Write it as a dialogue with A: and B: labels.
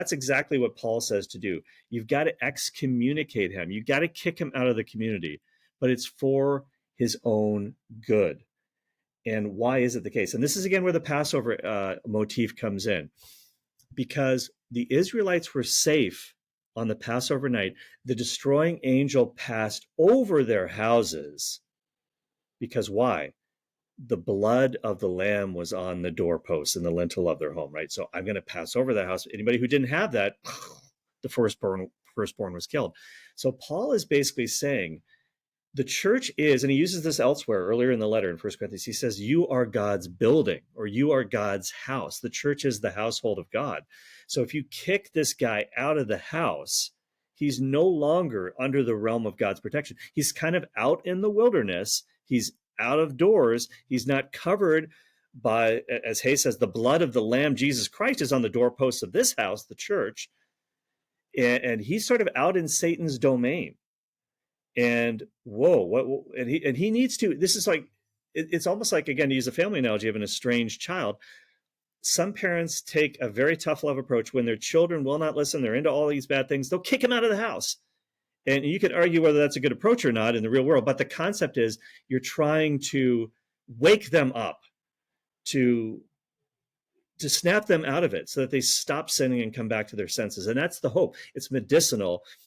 A: That's exactly what Paul says to do. You've got to excommunicate him. You've got to kick him out of the community, but it's for his own good. And why is it the case? And this is again where the Passover motif comes in, because the Israelites were safe on the Passover night. The destroying angel passed over their houses because why? The blood of the lamb was on the doorpost and the lintel of their home, right? So I'm going to pass over that house. Anybody who didn't have that, the firstborn was killed. So Paul is basically saying the church is, and he uses this elsewhere earlier in the letter in 1 Corinthians, he says, you are God's building, or you are God's house. The church is the household of God. So if you kick this guy out of the house, he's no longer under the realm of God's protection. He's kind of out in the wilderness. He's out of doors. He's not covered by, as Hay says, the blood of the Lamb, Jesus Christ, is on the doorposts of this house, the church. And he's sort of out in Satan's domain. And whoa, and he needs to, this is like, it's almost like, again, to use a family analogy of an estranged child. Some parents take a very tough love approach when their children will not listen. They're into all these bad things. They'll kick them out of the house. And you can argue whether that's a good approach or not in the real world. But the concept is you're trying to wake them up, to snap them out of it so that they stop sinning and come back to their senses. And that's the hope. It's medicinal.